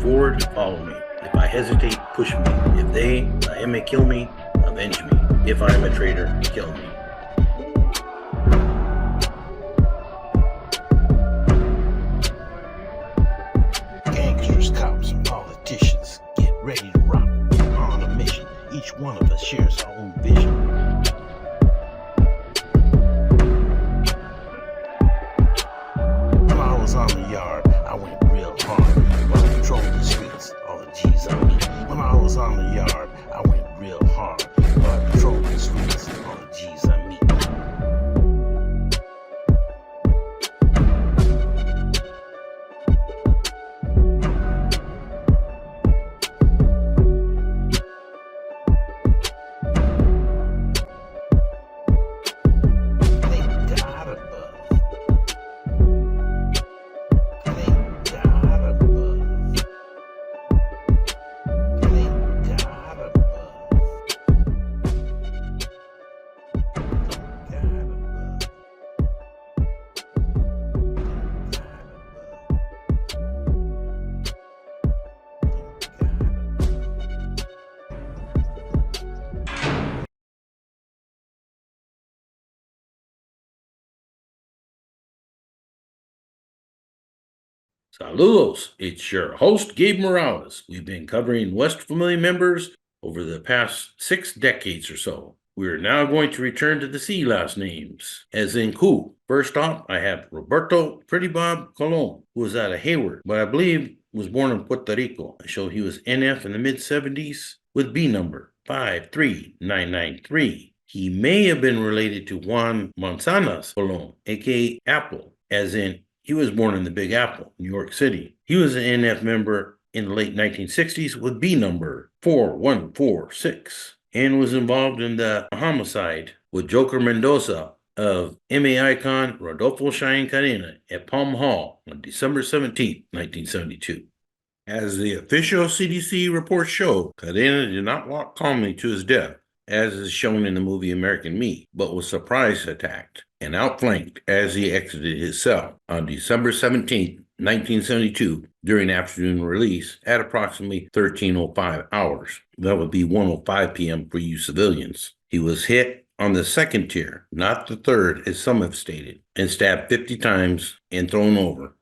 forward, follow me. If I hesitate, push me. If him may kill me, avenge me. If I am a traitor, kill me. Gangsters, cops, and politicians, get ready to rock. We're on a mission. Each one of us shares our own vision. When I was on the yard, I went real hard. While I patrolled the streets, all the G's on me. When I was on the yard, I went real hard. While I patrolled the streets, all the G's on me. Saludos, it's your host, Gabe Morales. We've been covering Nuestra Familia members over the past 6 decades or so. We are now going to return to the C last names, as in Q. First off, I have Roberto Pretty Bob Colon, who was out of Hayward, but I believe was born in Puerto Rico. I show he was NF in the mid-70s with B number 53993. He may have been related to Juan Manzanas Colon, aka Apple, as in he was born in the Big Apple, New York City. He was an NF member in the late 1960s with B number 4146 and was involved in the homicide with Joker Mendoza of MA icon Rodolfo Cheyenne Carreon at Palm Hall on December 17, 1972. As the official CDC reports show, Carreon did not walk calmly to his death, as is shown in the movie American Me, but was surprise attacked and outflanked as he exited his cell on December 17, 1972, during afternoon release at approximately 13:05 hours. That would be 1:05 p.m. for you civilians. He was hit on the second tier, not the third, as some have stated, and stabbed 50 times and thrown over.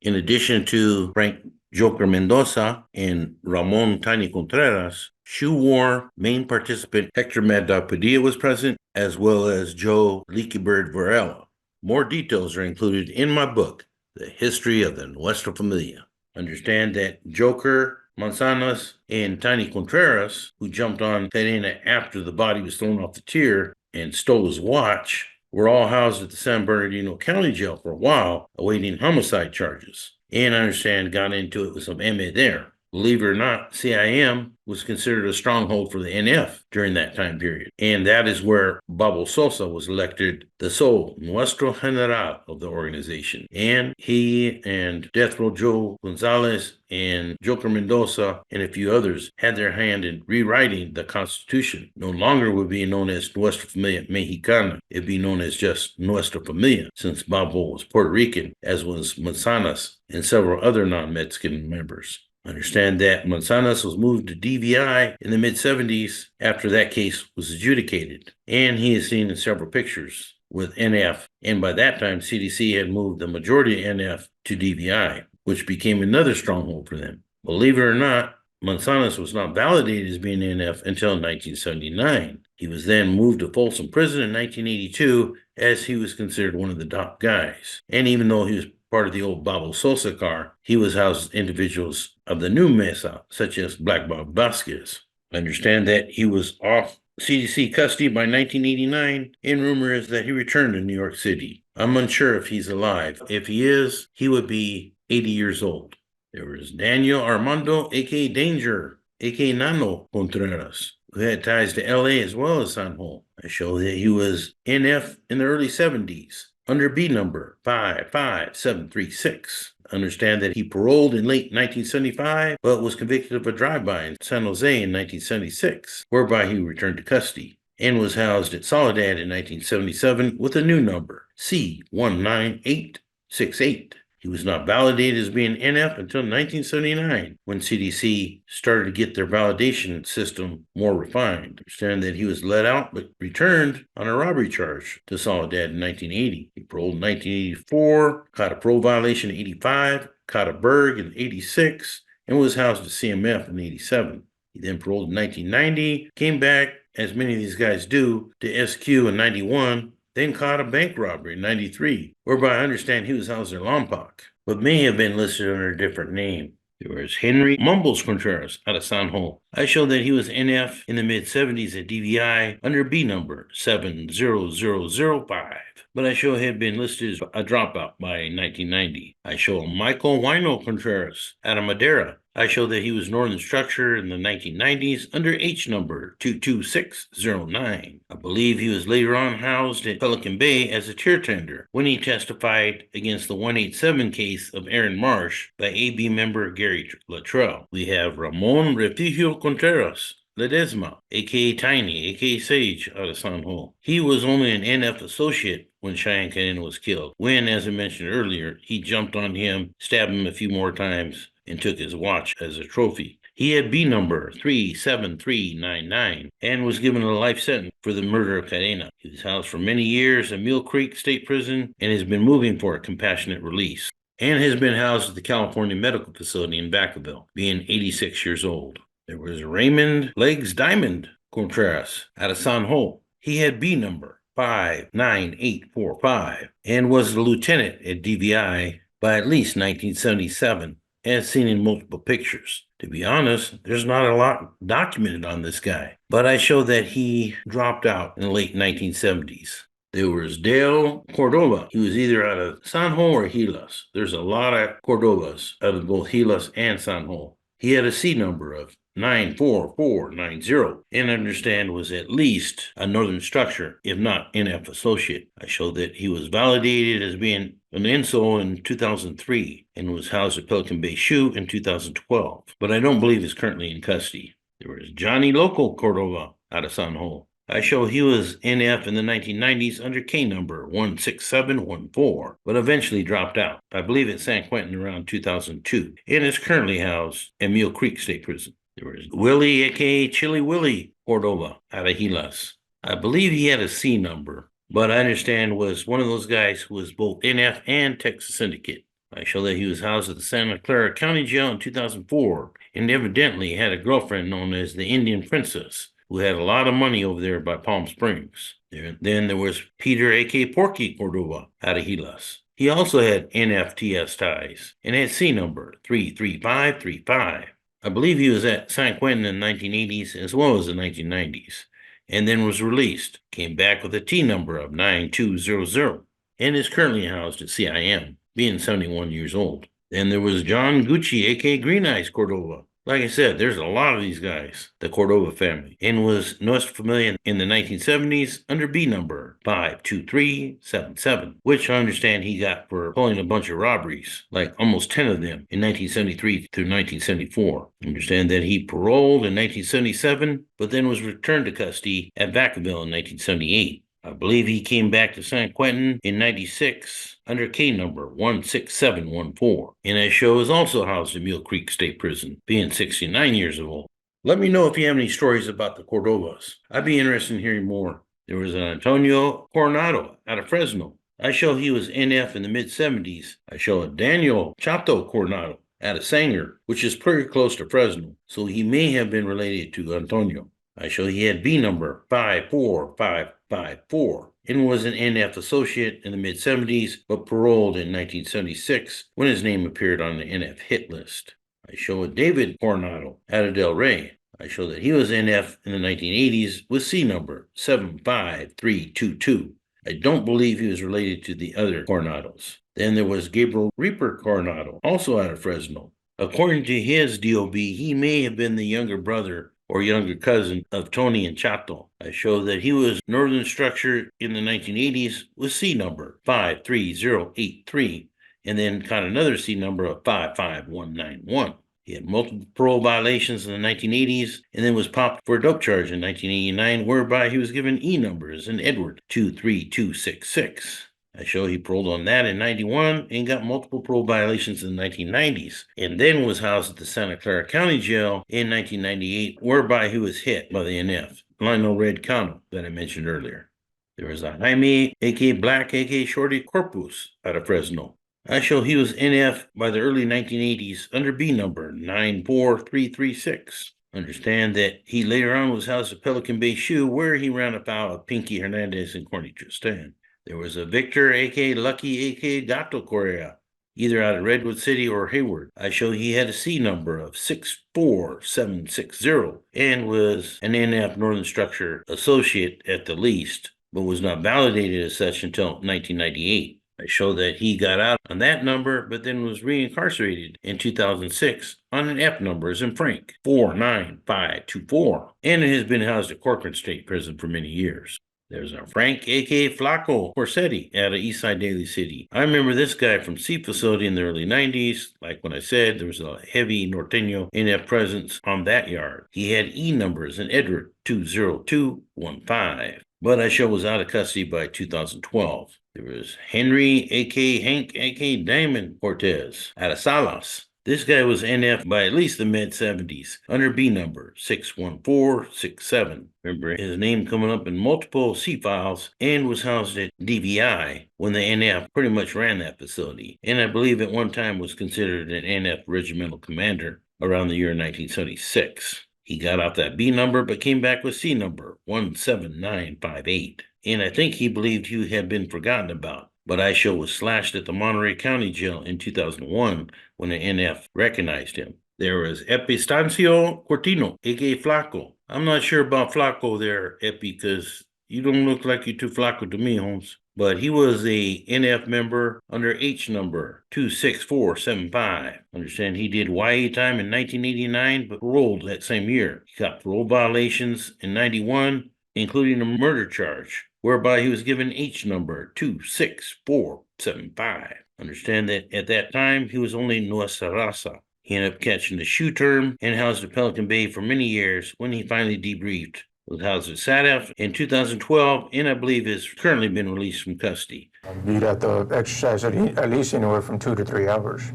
In addition to Frank Joker Mendoza and Ramon Tiny Contreras, Shoe War main participant Hector Mad Dog Padilla was present, as well as Joe Leaky Bird Varela. More details are included in my book, The History of the Nuestra Familia. Understand that Joker Manzanas and Tiny Contreras, who jumped on Carreon after the body was thrown off the tier and stole his watch, were all housed at the San Bernardino County Jail for a while, awaiting homicide charges. And I understand got into it with some MA there. Believe it or not, CIM was considered a stronghold for the NF during that time period. And that is where Babo Sosa was elected the sole Nuestro General of the organization. And he and Death Row Joe Gonzalez and Joker Mendoza and a few others had their hand in rewriting the Constitution. No longer would be known as Nuestra Familia Mexicana. It'd be known as just Nuestra Familia, since Babo was Puerto Rican, as was Manzanas and several other non-Mexican members. Understand that Manzanas was moved to DVI in the mid-70s after that case was adjudicated, and he is seen in several pictures with NF, and by that time CDC had moved the majority of NF to DVI, which became another stronghold for them. Believe it or not, Manzanas was not validated as being NF until 1979. He was then moved to Folsom Prison in 1982 as he was considered one of the top guys, and even though he was part of the old Babo Sosa car, he was housed with individuals of the new Mesa, such as Black Bob Vasquez. I understand that he was off CDC custody by 1989, and rumor is that he returned to New York City. I'm unsure if he's alive. If he is, he would be 80 years old. There was Daniel Armando, a.k.a. Danger, a.k.a. Nano Contreras, who had ties to LA as well as San Juan. I show that he was NF in the early 70s. Under B number 55736. Understand that he paroled in late 1975, but was convicted of a drive-by in San Jose in 1976, whereby he returned to custody, and was housed at Soledad in 1977 with a new number, C19868. He was not validated as being NF until 1979, when CDC started to get their validation system more refined. Understand that he was let out but returned on a robbery charge to Soledad in 1980. He paroled in 1984, caught a parole violation in 85, caught a Berg in 86, and was housed at CMF in 87. He then paroled in 1990, came back, as many of these guys do, to SQ in 91, then caught a bank robbery in 93, whereby I understand he was housed in Lompoc, but may have been listed under a different name. There was Henry Mumbles Contreras out of San Juan. I showed that he was NF in the mid-70s at DVI under B number 70005, but I show he had been listed as a dropout by 1990. I show Michael Wino Contreras out of Madera. I show that he was Northern Structure in the 1990s under H number 22609. I believe he was later on housed at Pelican Bay as a tier tender when he testified against the 187 case of Aaron Marsh by AB member Gary Luttrell. We have Ramon Refugio Contreras Ledesma, a.k.a. Tiny, a.k.a. Sage, out of San Juan. He was only an NF associate when Cheyenne Carreon was killed, when, as I mentioned earlier, he jumped on him, stabbed him a few more times, and took his watch as a trophy. He had B number 37399 and was given a life sentence for the murder of Cadena. He was housed for many years at Mill Creek State Prison and has been moving for a compassionate release, and has been housed at the California Medical Facility in Vacaville, being 86 years old. There was Raymond Legs Diamond Contreras out of San Juan. He had B number 59845 and was a lieutenant at DVI by at least 1977, as seen in multiple pictures. To be honest, there's not a lot documented on this guy, but I show that he dropped out in the late 1970s. There was Dale Cordova. He was either out of San Juan or Gilas. There's a lot of Cordovas out of both Gilas and San Juan. He had a C number of 94490 and understand was at least a Northern Structure, if not NF associate. I showed that he was validated as being an INSO in 2003 and was housed at Pelican Bay SHU in 2012, but I don't believe is currently in custody. There was Johnny Loco Cordova out of San Juan. I show he was NF in the 1990s under K number 16714, but eventually dropped out. I believe at San Quentin around 2002 and is currently housed at Mill Creek State Prison. There was Willie, a.k.a. Chili Willie Cordova out of Gilas. I believe he had a C number, but I understand was one of those guys who was both NF and Texas Syndicate. I show that he was housed at the Santa Clara County Jail in 2004 and evidently had a girlfriend known as the Indian Princess, who had a lot of money over there by Palm Springs. Then there was Peter, a.k.a. Porky Cordova out of Gilas. He also had NFTS ties and had C number 33535. I believe he was at San Quentin in the 1980s as well as the 1990s, and then was released, came back with a T number of 9200, and is currently housed at CIM, being 71 years old. Then there was John Gucci, a.k.a. Green Eyes Cordova. Like I said, there's a lot of these guys, the Cordova family, and was Nuestra Familia in the 1970s under B number 52377, which I understand he got for pulling a bunch of robberies, like almost 10 of them in 1973 through 1974. I understand that he paroled in 1977, but then was returned to custody at Vacaville in 1978. I believe he came back to San Quentin in 96 under K number 16714, and as show is also housed in Mill Creek State Prison, being 69 years old. Let me know if you have any stories about the Cordovas. I'd be interested in hearing more. There was an Antonio Coronado out of Fresno. I show he was NF in the mid-70s. I show a Daniel Chato Coronado out of Sanger, which is pretty close to Fresno, so he may have been related to Antonio. I show he had B number 54554 and was an NF associate in the mid-70s, but paroled in 1976 when his name appeared on the NF hit list. I show a David Coronado out of Del Rey. I show that he was NF in the 1980s with C number 75322. I don't believe he was related to the other Coronados. Then there was Gabriel Reaper Coronado, also out of Fresno. According to his DOB, he may have been the younger brother or younger cousin of Tony and Chato. I show that he was Northern Structure in the 1980s with C number 53083, and then got another C number of 55191. He had multiple parole violations in the 1980s, and then was popped for a dope charge in 1989, whereby he was given E numbers in Edward 23266. I show he paroled on that in 91 and got multiple parole violations in the 1990s, and then was housed at the Santa Clara County Jail in 1998, whereby he was hit by the NF, Lionel Red Cano, that I mentioned earlier. There was a Jaime, a.k.a. Black, a.k.a. Shorty Corpus, out of Fresno. I show he was NF by the early 1980s under B number 94336. Understand that he later on was housed at Pelican Bay Shoe, where he ran afoul of Pinky Hernandez and Corny Tristan. There was a Victor, a.k.a. Lucky, a.k.a. Gato Correa, either out of Redwood City or Hayward. I show he had a C number of 64760 and was an NF Northern Structure associate at the least, but was not validated as such until 1998. I show that he got out on that number, but then was reincarcerated in 2006 on an F number as in Frank, 49524, and has been housed at Corcoran State Prison for many years. There's a Frank, a.k.a. Flaco Corsetti, out of Eastside Daly City. I remember this guy from C facility in the early 90s. Like when I said, there was a heavy Norteño NF presence on that yard. He had E numbers in Edward 20215, but I show was out of custody by 2012. There was Henry, a.k.a. Hank, a.k.a. Diamond Cortez, out of Salas. This guy was NF by at least the mid-70s, under B number 61467. Remember his name coming up in multiple C files, and was housed at DVI when the NF pretty much ran that facility, and I believe at one time was considered an NF regimental commander around the year 1976. He got off that B number, but came back with C number 17958. And I think he believed he had been forgotten about. But I show was slashed at the Monterey County Jail in 2001 when the NF recognized him. There was Epistancio Cortino, a.k.a. Flaco. I'm not sure about Flaco there, Epi, because you don't look like you're too Flaco to me, Holmes. But he was a NF member under H number 26475. Understand he did YA time in 1989, but paroled that same year. He got parole violations in 91, including a murder charge, whereby he was given H number 26475. Understand that at that time, he was only Nuestra Raza. He ended up catching the shoe term and housed at Pelican Bay for many years when he finally debriefed. Was housed at SADF in 2012, and I believe has currently been released from custody. You'd have to exercise at least anywhere from 2 to 3 hours,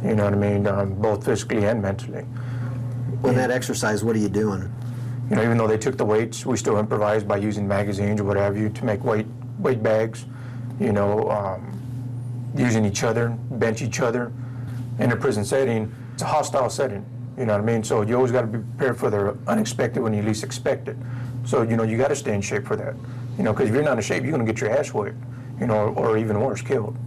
you know what I mean, both physically and mentally. When that exercise, what are you doing? You know, even though they took the weights, we still improvised by using magazines or what have you to make weight bags, you know, using each other, bench each other. In a prison setting, it's a hostile setting, you know what I mean? So you always got to be prepared for the unexpected when you least expect it. So, you know, you got to stay in shape for that, you know, because if you're not in shape, you're going to get your ass whipped, you know, or even worse, killed.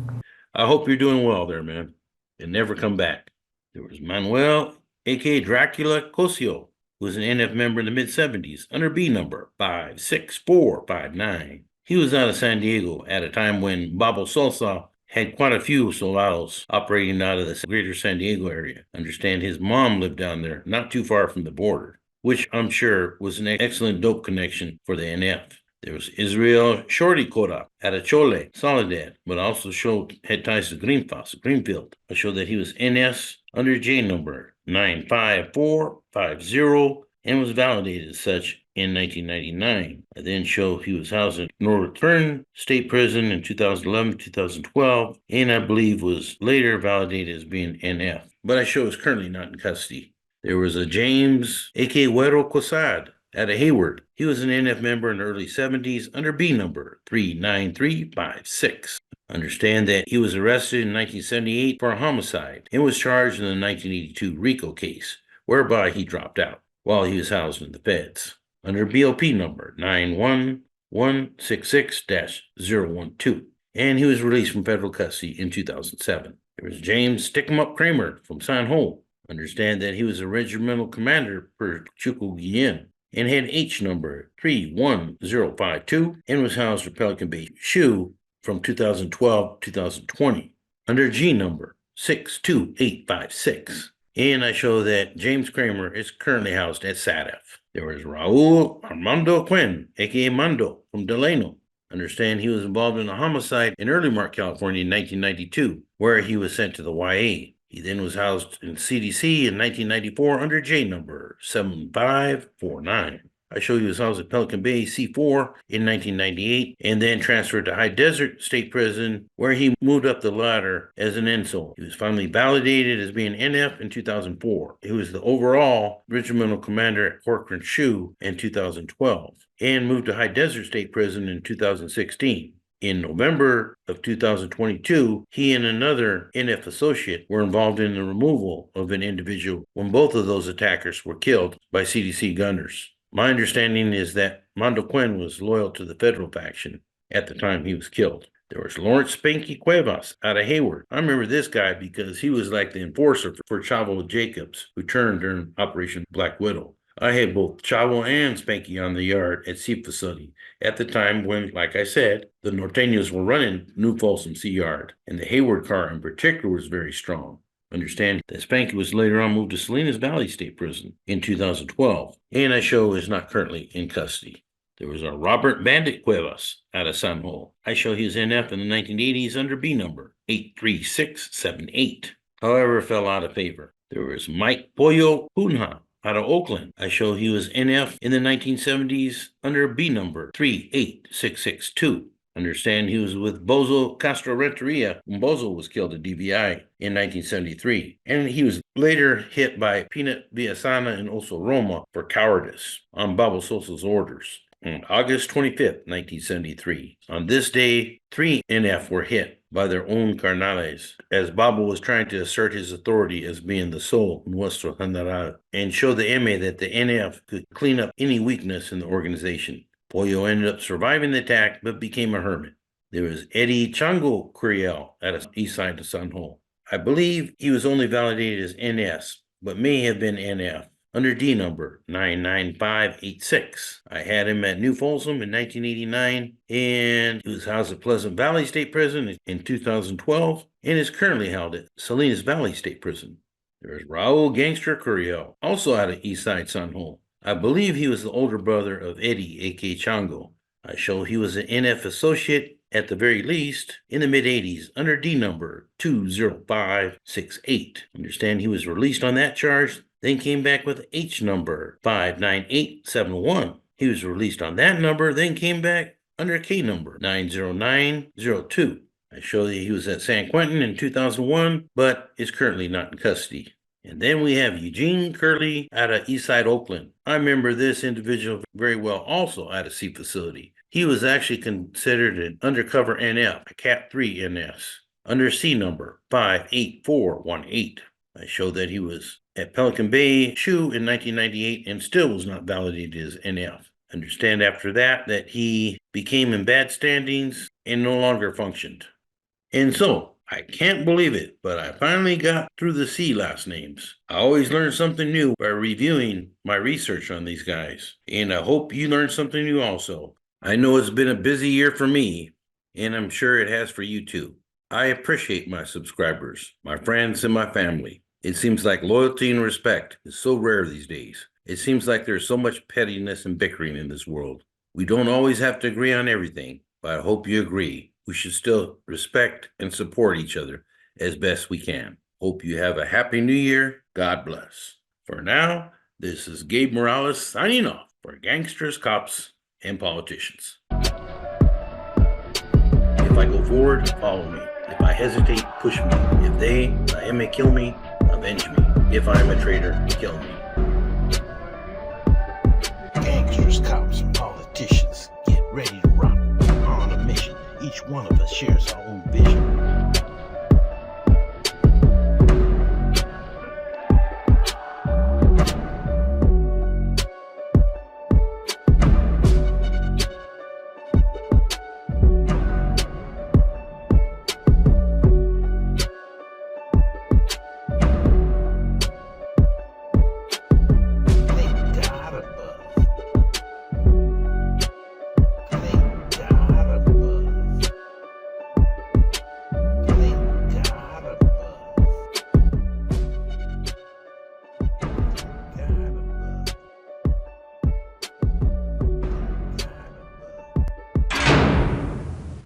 I hope you're doing well there, man, and never come back. There was Manuel, a.k.a. Dracula Cosio, who was an NF member in the mid-70s under B number 56459. He was out of San Diego at a time when Babo Salsa had quite a few soldados operating out of the greater San Diego area. Understand his mom lived down there, not too far from the border, which I'm sure was an excellent dope connection for the NF. There was Israel Shorty Cora out of Chole, Soledad, but also had ties to Greenfield. I showed that he was NS under J number 95450 and was validated as such in 1999. I then show he was housed at Northern State Prison in 2011, 2012, and I believe was later validated as being NF. But I show is currently not in custody. There was a James, a.k.a. Huero Cosad, out of Hayward. He was an NF member in the early 70s under B number 39356. Understand that he was arrested in 1978 for a homicide and was charged in the 1982 RICO case, whereby he dropped out while he was housed in the feds under BOP number 91166-012, and he was released from federal custody in 2007. There was James Stick-em-up Kramer from San Ho. Understand that he was a regimental commander per Chuco Guillen and had H number 31052 and was housed at Pelican Bay Shoe from 2012-2020 under G number 62856. And I show that James Kramer is currently housed at SADF. There was Raul Armando Quinn, a.k.a. Mando, from Delano. Understand he was involved in a homicide in Early Mark, California in 1992, where he was sent to the YA. He then was housed in CDC in 1994 under J number 7549. I show you his house at Pelican Bay, C4, in 1998, and then transferred to High Desert State Prison, where he moved up the ladder as an NSO. He was finally validated as being NF in 2004. He was the overall regimental commander at Corcoran Shoe in 2012, and moved to High Desert State Prison in 2016. In November of 2022, he and another NF associate were involved in the removal of an individual when both of those attackers were killed by CDC gunners. My understanding is that Mondo Quinn was loyal to the federal faction at the time he was killed. There was Lawrence Spanky Cuevas out of Hayward. I remember this guy because he was like the enforcer for Chavo Jacobs, who turned during Operation Black Widow. I had both Chavo and Spanky on the yard at Sea Facility at the time when, like I said, the Norteños were running New Folsom Sea Yard, and the Hayward car in particular was very strong. Understand that Spanky was later on moved to Salinas Valley State Prison in 2012, and I show is not currently in custody. There was a Robert Bandit Cuevas out of San Jose. I show he was NF in the 1980s under B number 83678. However, fell out of favor. There was Mike Pollo Punha out of Oakland. I show he was NF in the 1970s under B number 38662. Understand he was with Bozo Castro Renteria when Bozo was killed at DVI in 1973. And he was later hit by Peanut Villasana and Oso Roma for cowardice on Babo Sosa's orders. On August 25th, 1973. On this day, 3 NF were hit by their own carnales, as Babo was trying to assert his authority as being the sole Nuestro General and show the MA that the NF could clean up any weakness in the organization. Pollo ended up surviving the attack but became a hermit. There was Eddie Chango Curiel at the east side of San Jose. I believe he was only validated as NS, but may have been NF. Under D number 99586. I had him at New Folsom in 1989, and he was housed at Pleasant Valley State Prison in 2012, and is currently held at Salinas Valley State Prison. There's Raul Gangster Curiel, also out of Eastside San Jose. I believe he was the older brother of Eddie, a.k.a. Chango. I show he was an NF associate, at the very least, in the mid-80s, under D number 20568. Understand he was released on that charge, then came back with H number 59871. He was released on that number, then came back under K number 90902. I show that he was at San Quentin in 2001, but is currently not in custody. And then we have Eugene Curley out of Eastside Oakland. I remember this individual very well, also out of Sea Facility. He was actually considered an undercover NF, a Cat 3 NS, under C number 58418. I show that he was at Pelican Bay Shoe in 1998 and still was not validated as NF. Understand after that he became in bad standings and no longer functioned. And so, I can't believe it, but I finally got through the C last names. I always learn something new by reviewing my research on these guys, and I hope you learned something new also. I know it's been a busy year for me, and I'm sure it has for you too. I appreciate my subscribers, my friends, and my family. It seems like loyalty and respect is so rare these days. It seems like there's so much pettiness and bickering in this world. We don't always have to agree on everything, but I hope you agree. We should still respect and support each other as best we can. Hope you have a happy new year. God bless. For now, this is Gabe Morales signing off for Gangsters, Cops, and Politicians. If I go forward, follow me. If I hesitate, push me. If they may kill me, avenge me. If I am a traitor, kill me. Gangsters, cops, and politicians, get ready to rock on a mission. Each one of us shares our own vision.